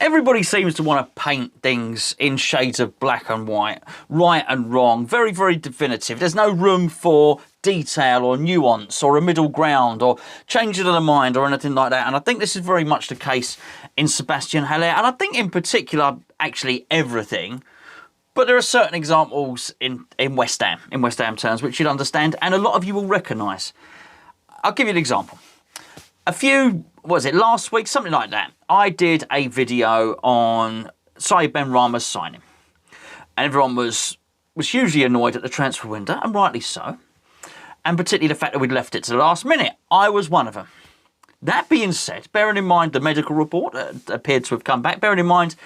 Everybody seems to want to paint things in shades of black and white, right and wrong, very, very definitive. There's no room for detail or nuance or a middle ground or changing of the mind or anything like that. And I think this is very much the case in Sebastien Haller. And I think in particular, actually everything. But there are certain examples in West Ham terms, which you'd understand, and a lot of you will recognise. I'll give you an example. Last week, something like that, I did a video on Saïd Benrahma's signing. And everyone was hugely annoyed at the transfer window, and rightly so. And particularly the fact that we'd left it to the last minute. I was one of them. That being said, bearing in mind the medical report appeared to have come back, bearing in mind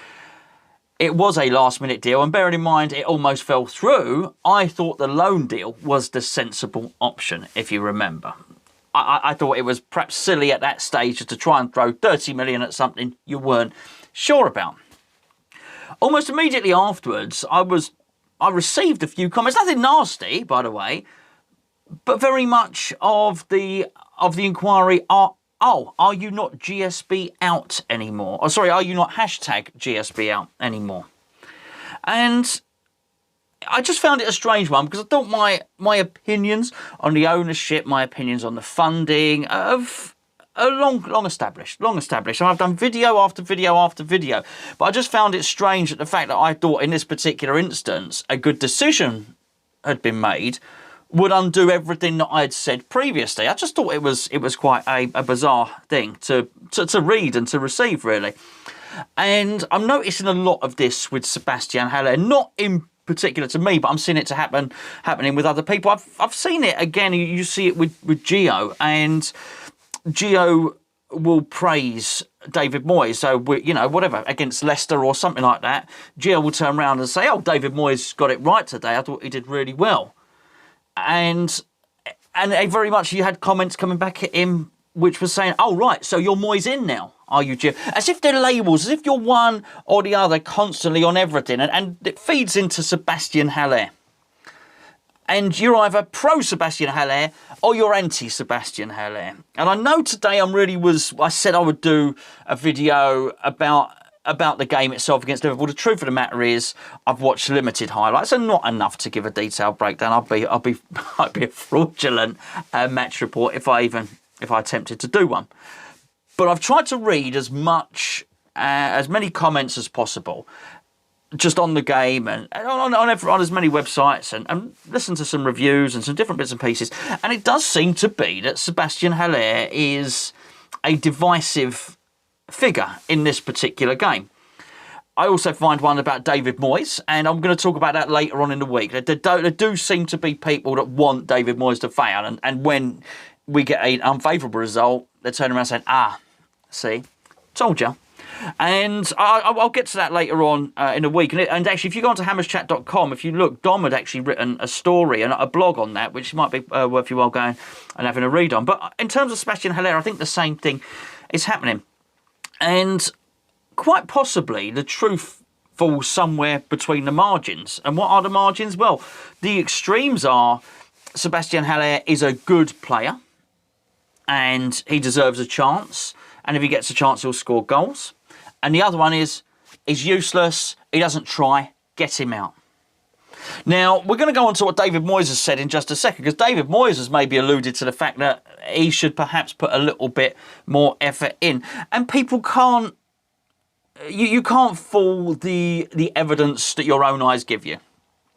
it was a last-minute deal, and bearing in mind it almost fell through, I thought the loan deal was the sensible option, if you remember. I thought it was perhaps silly at that stage to try and throw 30 million at something you weren't sure about. Almost immediately afterwards, I received a few comments, nothing nasty, by the way, but very much of the inquiry, are you not GSB out anymore? Oh, sorry, are you not hashtag GSB out anymore? And I just found it a strange one because I thought my opinions on the ownership, my opinions on the funding are long established. And I've done video after video after video. But I just found it strange that the fact that I thought in this particular instance a good decision had been made would undo everything that I had said previously. I just thought it was quite a bizarre thing to read and to receive, really. And I'm noticing a lot of this with Sebastien Haller, not in particular to me, but I'm seeing it happening with other people. I've seen it again. You see it with Gio, and Gio will praise David Moyes. So whatever, against Leicester or something like that, Gio will turn around and say, "Oh, David Moyes got it right today. I thought he did really well." And very much you had comments coming back at him which was saying, "Oh right, so you're Moyes in now, are you, Jim?" As if they're labels, as if you're one or the other constantly on everything. And it feeds into Sebastien Haller. And you're either pro Sebastien Haller or you're anti Sebastien Haller. And I know today I said I would do a video about the game itself against Liverpool. The truth of the matter is, I've watched limited highlights and not enough to give a detailed breakdown. I'd be a fraudulent match report if I attempted to do one. But I've tried to read as many comments as possible, just on the game and on as many websites and listen to some reviews and some different bits and pieces. And it does seem to be that Sebastien Haller is a divisive figure in this particular game. I also find one about David Moyes, and I'm going to talk about that later on in the week. There do seem to be people that want David Moyes to fail, and when we get an unfavourable result, they turn around saying, see, told you. And I'll get to that later on in a week. And actually, if you go onto hammerschat.com, if you look, Dom had actually written a story and a blog on that, which might be worth your while going and having a read on. But in terms of Sebastien Haller, I think the same thing is happening. And quite possibly the truth falls somewhere between the margins. And what are the margins? Well, the extremes are Sebastien Haller is a good player and he deserves a chance. And if he gets a chance, he'll score goals. And the other one is, he's useless, he doesn't try, get him out. Now, we're going to go on to what David Moyes has said in just a second, because David Moyes has maybe alluded to the fact that he should perhaps put a little bit more effort in. And people can't, you can't fool the evidence that your own eyes give you.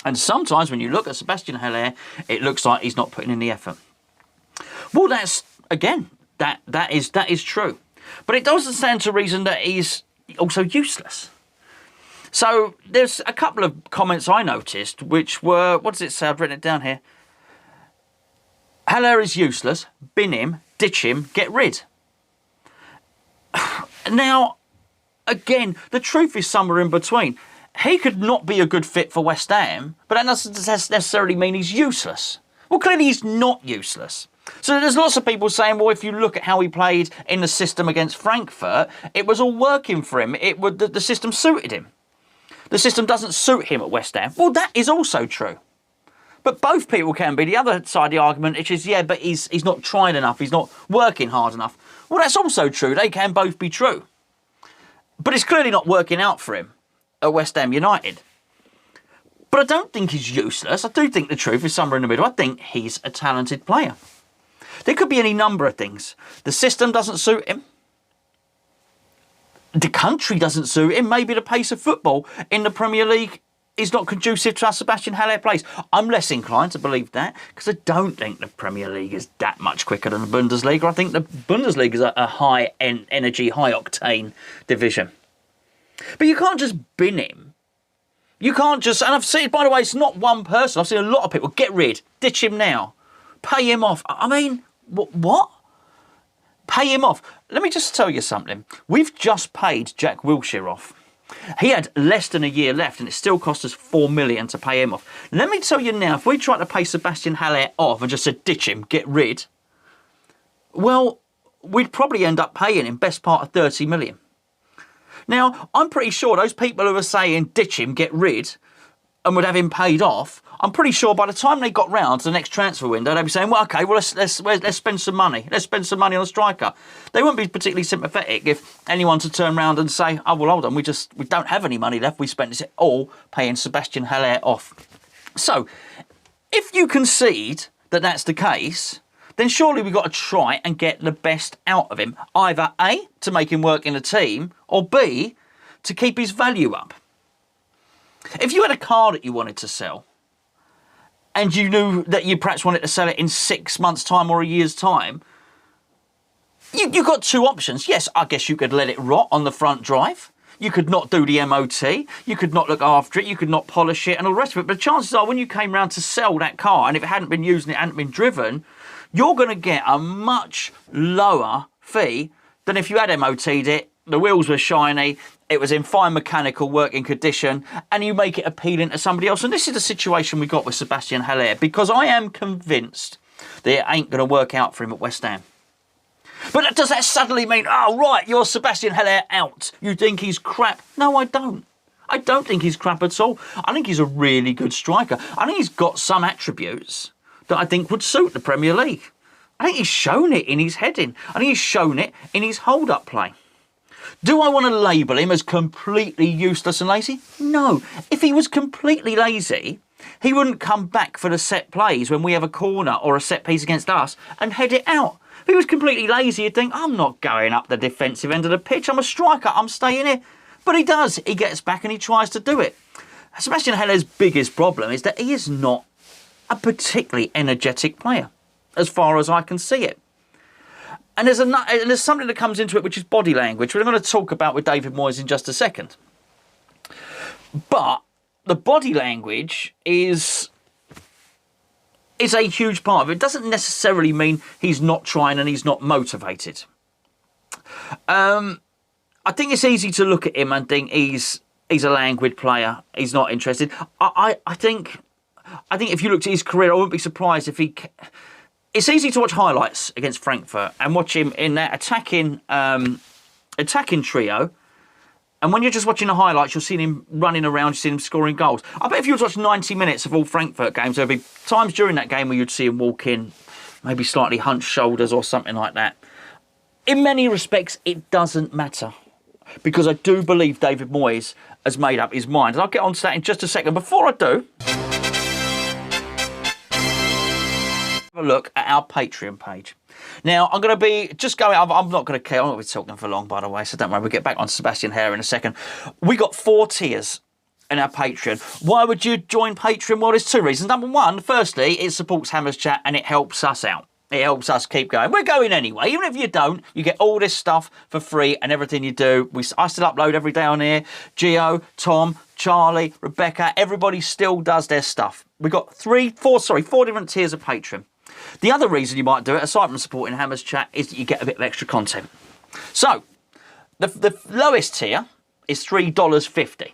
And sometimes when you look at Sebastien Haller, it looks like he's not putting in the effort. Well, that's, again, that is true. But it doesn't stand to reason that he's also useless. So there's a couple of comments I noticed which were, what does it say? I've written it down here. Haller is useless, bin him, ditch him, get rid. Now, again, the truth is somewhere in between. He could not be a good fit for West Ham, but that doesn't necessarily mean he's useless. Well, clearly he's not useless. So there's lots of people saying, well, if you look at how he played in the system against Frankfurt, it was all working for him. The system suited him. The system doesn't suit him at West Ham. Well, that is also true. But both people can be. The other side of the argument, which is, yeah, but he's not trying enough. He's not working hard enough. Well, that's also true. They can both be true. But it's clearly not working out for him at West Ham United. But I don't think he's useless. I do think the truth is somewhere in the middle. I think he's a talented player. There could be any number of things. The system doesn't suit him. The country doesn't suit him. Maybe the pace of football in the Premier League is not conducive to how Sebastien Haller plays. I'm less inclined to believe that because I don't think the Premier League is that much quicker than the Bundesliga. I think the Bundesliga is a high-energy, high-octane division. But you can't just bin him. You can't just... And I've seen, by the way, it's not one person. I've seen a lot of people get rid, ditch him now, pay him off. I mean, what? Pay him off. Let me just tell you something. We've just paid Jack Wilshere off. He had less than a year left and it still cost us $4 million to pay him off. Let me tell you now, if we tried to pay Sebastien Haller off and just said ditch him, get rid, well, we'd probably end up paying him best part of $30 million. Now, I'm pretty sure those people who are saying ditch him, get rid, and would have him paid off, I'm pretty sure by the time they got round to the next transfer window, they'd be saying, well, OK, well, let's spend some money. Let's spend some money on a striker. They wouldn't be particularly sympathetic if anyone to turn round and say, oh, well, hold on, we don't have any money left. We spent it all paying Sebastien Haller off. So, if you concede that that's the case, then surely we've got to try and get the best out of him. Either A, to make him work in a team, or B, to keep his value up. If you had a car that you wanted to sell, and you knew that you perhaps wanted to sell it in 6 months' time or a year's time, you've got two options. Yes, I guess you could let it rot on the front drive. You could not do the MOT. You could not look after it. You could not polish it and all the rest of it. But chances are when you came round to sell that car, and if it hadn't been used and it hadn't been driven, you're going to get a much lower fee than if you had MOT'd it, the wheels were shiny, it was in fine mechanical working condition, and you make it appealing to somebody else. And this is the situation we got with Sebastien Haller, because I am convinced that it ain't going to work out for him at West Ham. But does that suddenly mean, oh, right, you're Sebastien Haller out? You think he's crap? No, I don't. I don't think he's crap at all. I think he's a really good striker. I think he's got some attributes that I think would suit the Premier League. I think he's shown it in his heading. I think he's shown it in his hold-up play. Do I want to label him as completely useless and lazy? No. If he was completely lazy, he wouldn't come back for the set plays when we have a corner or a set piece against us and head it out. If he was completely lazy, he'd think, I'm not going up the defensive end of the pitch. I'm a striker. I'm staying here. But he does. He gets back and he tries to do it. Sebastien Haller's biggest problem is that he is not a particularly energetic player, as far as I can see it. And there's something that comes into it, which is body language, which we're going to talk about with David Moyes in just a second. But the body language is a huge part of it. It doesn't necessarily mean he's not trying and he's not motivated. I think it's easy to look at him and think he's a languid player. He's not interested. I think if you looked at his career, I wouldn't be surprised if he... It's easy to watch highlights against Frankfurt and watch him in that attacking trio. And when you're just watching the highlights, you'll see him running around, you'll see him scoring goals. I bet if you were to watch 90 minutes of all Frankfurt games, there'll be times during that game where you'd see him walk in, maybe slightly hunched shoulders or something like that. In many respects, it doesn't matter. Because I do believe David Moyes has made up his mind. And I'll get on to that in just a second. Before I do... a look at our Patreon page. Now, I'm going to be just going... I'm not going to care. I'm not going to be talking for long, by the way, so don't worry. We'll get back on Sebastien Haller in a second. We got 4 tiers in our Patreon. Why would you join Patreon? Well, there's 2 reasons. Number one, firstly, it supports Hammers Chat and it helps us out. It helps us keep going. We're going anyway. Even if you don't, you get all this stuff for free and everything you do. I still upload every day on here. Gio, Tom, Charlie, Rebecca, everybody still does their stuff. We've got 4 different tiers of Patreon. The other reason you might do it, aside from supporting Hammers Chat, is that you get a bit of extra content. So, the lowest tier is $3.50.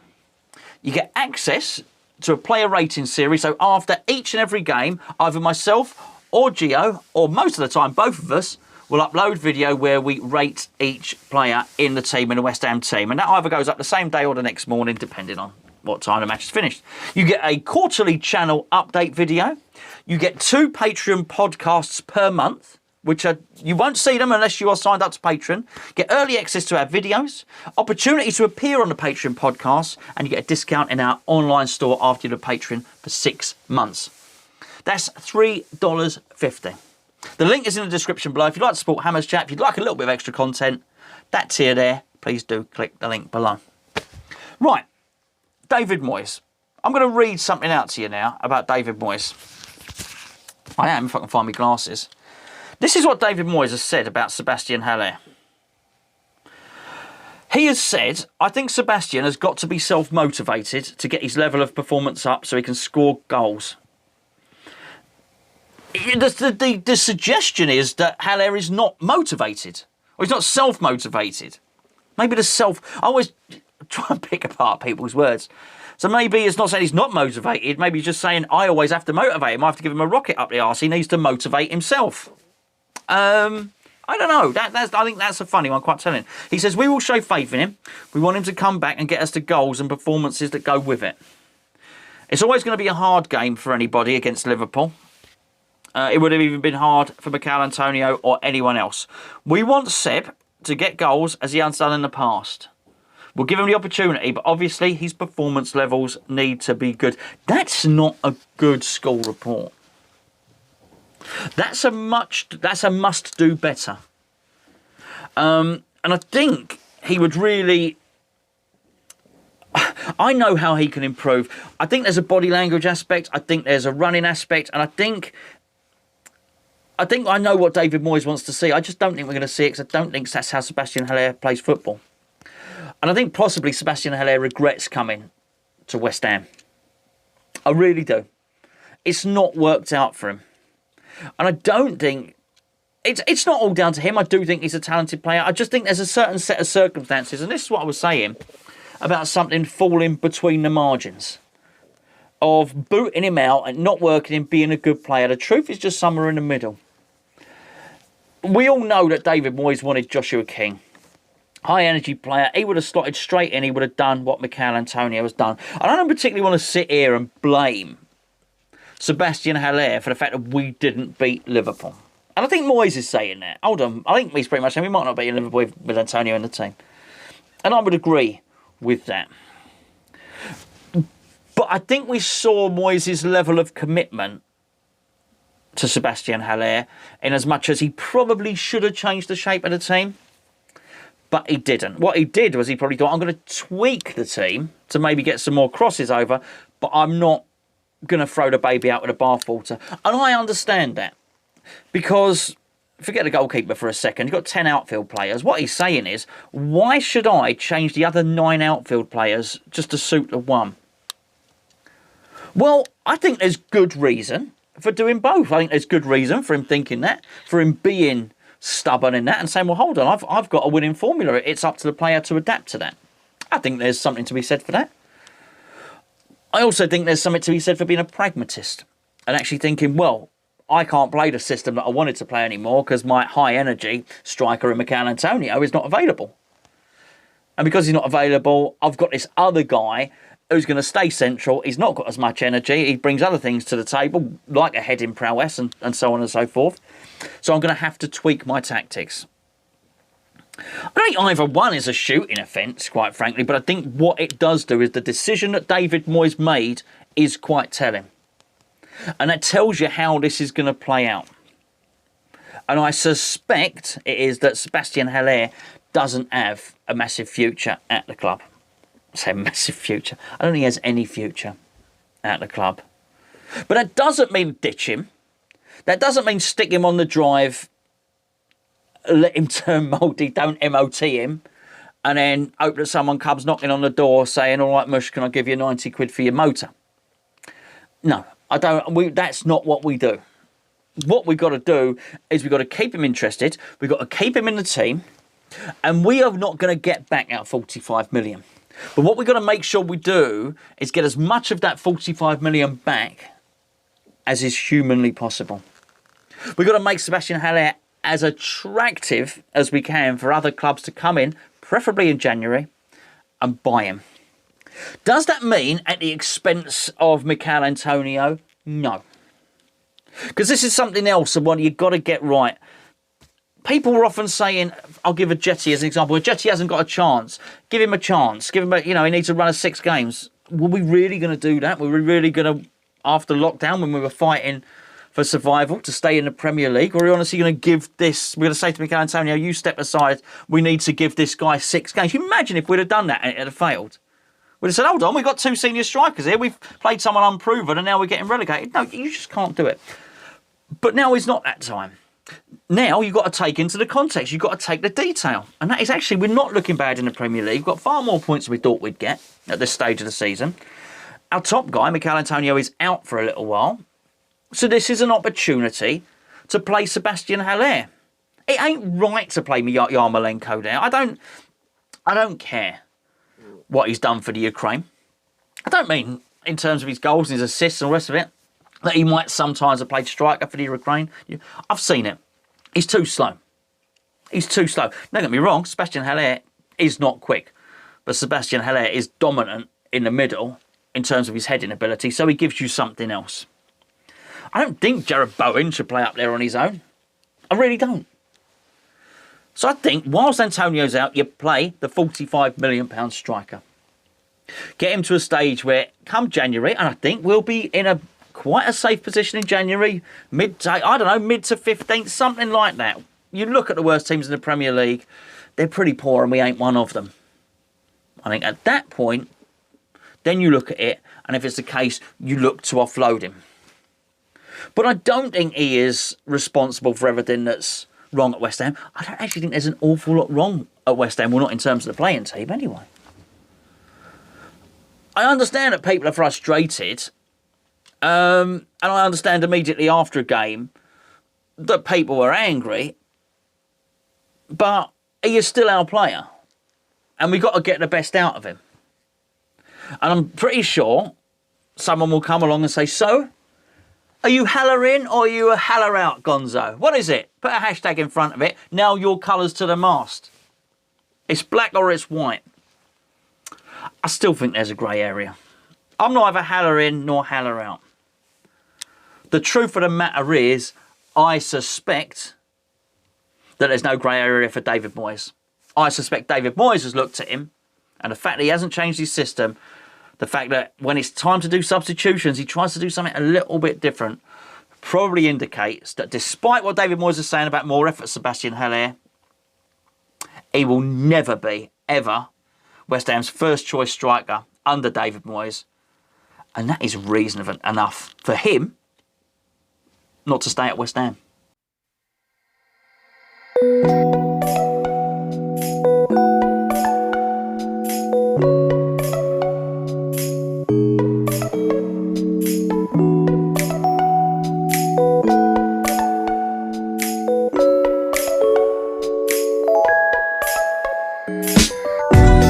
You get access to a player rating series. So after each and every game, either myself or Gio, or most of the time both of us, will upload video where we rate each player in the team, in the West Ham team. And that either goes up the same day or the next morning, depending on what time the match is finished. You get a quarterly channel update video. You get 2 Patreon podcasts per month. which are, you won't see them unless you are signed up to Patreon. Get early access to our videos, opportunity to appear on the Patreon podcast, and you get a discount in our online store after you're a patron for 6 months. That's $3.50. The link is in the description below. If you'd like to support Hammer's Chat, if you'd like a little bit of extra content, that tier there, please do click the link below. Right, David Moyes. I'm going to read something out to you now about David Moyes. I am, if I can find my glasses. This is what David Moyes has said about Sebastien Haller. He has said, I think Sebastien has got to be self-motivated to get his level of performance up so he can score goals. The suggestion is that Haller is not motivated, or he's not self-motivated. Maybe I always try and pick apart people's words. So maybe it's not saying he's not motivated, maybe he's just saying, I always have to motivate him, I have to give him a rocket up the arse, he needs to motivate himself. I don't know, I think that's a funny one, quite telling. He says, we will show faith in him, we want him to come back and get us to goals and performances that go with it. It's always going to be a hard game for anybody against Liverpool. It would have even been hard for Mikel Antonio or anyone else. We want Seb to get goals as he has done in the past. We'll give him the opportunity, but obviously his performance levels need to be good. That's not a good school report. That's a must do better. And I think he would really... I know how he can improve. I think there's a body language aspect. I think there's a running aspect. And I think I know what David Moyes wants to see. I just don't think we're going to see it because I don't think that's how Sebastien Haller plays football. And I think possibly Sebastien Haller regrets coming to West Ham. I really do. It's not worked out for him. And I don't think... It's not all down to him. I do think he's a talented player. I just think there's a certain set of circumstances. And this is what I was saying about something falling between the margins. Of booting him out and not working him, being a good player. The truth is just somewhere in the middle. We all know that David Moyes wanted Joshua King. High energy player. He would have slotted straight in. He would have done what Mikel Antonio has done. I don't particularly want to sit here and blame Sebastien Haller for the fact that we didn't beat Liverpool. And I think Moyes is saying that. Hold on. I think he's pretty much saying we might not beat Liverpool with Antonio in the team. And I would agree with that. But I think we saw Moyes' level of commitment to Sebastien Haller in as much as he probably should have changed the shape of the team. But he didn't. What he did was he probably thought, I'm going to tweak the team to maybe get some more crosses over, but I'm not going to throw the baby out with the bathwater. And I understand that. Because, forget the goalkeeper for a second, you've got 10 outfield players. What he's saying is, why should I change the other 9 outfield players just to suit the one? Well, I think there's good reason for doing both. I think there's good reason for him thinking that, for him being stubborn in that and saying, well, hold on, I've got a winning formula. It's up to the player to adapt to that. I think there's something to be said for that. I also think there's something to be said for being a pragmatist and actually thinking, well, I can't play the system that I wanted to play anymore because my high-energy striker in Mikel Antonio is not available. And because he's not available, I've got this other guy who's going to stay central. He's not got as much energy. He brings other things to the table, like a heading prowess and so on and so forth. So I'm going to have to tweak my tactics. I don't think either one is a shooting offence, quite frankly, but I think what it does do is the decision that David Moyes made is quite telling. And that tells you how this is going to play out. And I suspect it is that Sebastien Haller doesn't have a massive future at the club. I say massive future. I don't think he has any future at the club. But that doesn't mean ditch him. That doesn't mean stick him on the drive, let him turn mouldy, don't MOT him, and then hope that someone comes knocking on the door saying, all right, Mush, can I give you 90 quid for your motor? No, I don't. That's not what we do. What we've got to do is we've got to keep him interested. We've got to keep him in the team. And we are not going to get back our 45 million. But what we've got to make sure we do is get as much of that 45 million back as is humanly possible. We've got to make Sebastien Haller as attractive as we can for other clubs to come in, preferably in January, and buy him. Does that mean at the expense of Mikel Antonio? No. Because this is something else, and what you've got to get right. people were often saying, I'll give a Jetty as an example. Jetty hasn't got a chance. Give him a chance. Give him he needs to run a 6 games. Were we really going to do that? Were we really going to, after lockdown, when we were fighting for survival, to stay in the Premier League? Or are we honestly going to give this, we're going to say to Mikel Antonio, you step aside, we need to give this guy 6 games. You imagine if we'd have done that and it had failed. We'd have said, hold on, we've got 2 senior strikers here. We've played someone unproven and now we're getting relegated. No, you just can't do it. But now is not that time. Now you've got to take into the context. You've got to take the detail. And that is actually, we're not looking bad in the Premier League. We've got far more points than we thought we'd get at this stage of the season. Our top guy, Mikel Antonio, is out for a little while. So this is an opportunity to play Sebastien Haller. It ain't right to play Yarmolenko there. I don't care what he's done for the Ukraine. I don't mean in terms of his goals and his assists and the rest of it, that he might sometimes have played striker for the Ukraine. I've seen it. He's too slow. He's too slow. Don't get me wrong, Sebastien Haller is not quick. But Sebastien Haller is dominant in the middle in terms of his heading ability, so he gives you something else. I don't think Jared Bowen should play up there on his own. I really don't. So I think whilst Antonio's out, you play the £45 million striker. Get him to a stage where, come January, and I think we'll be in quite a safe position in January, mid to 15th, something like that. You look at the worst teams in the Premier League, they're pretty poor and we ain't one of them. I think at that point, then you look at it, and if it's the case, you look to offload him. But I don't think he is responsible for everything that's wrong at West Ham. I don't actually think there's an awful lot wrong at West Ham. Well, not in terms of the playing team, anyway. I understand that people are frustrated, and I understand immediately after a game that people were angry, but he is still our player, and we've got to get the best out of him. And I'm pretty sure someone will come along and say, so, are you Haller in or are you a Haller out, Gonzo? What is it? Put a hashtag in front of it. Now your colours to the mast. It's black or it's white. I still think there's a grey area. I'm neither Haller in nor Haller out. The truth of the matter is, I suspect that there's no grey area for David Moyes. I suspect David Moyes has looked at him, and the fact that he hasn't changed his system, the fact that when it's time to do substitutions, he tries to do something a little bit different, probably indicates that despite what David Moyes is saying about more effort, Sebastien Haller, he will never be, ever, West Ham's first choice striker under David Moyes. And that is reason enough for him not to stay at West Ham.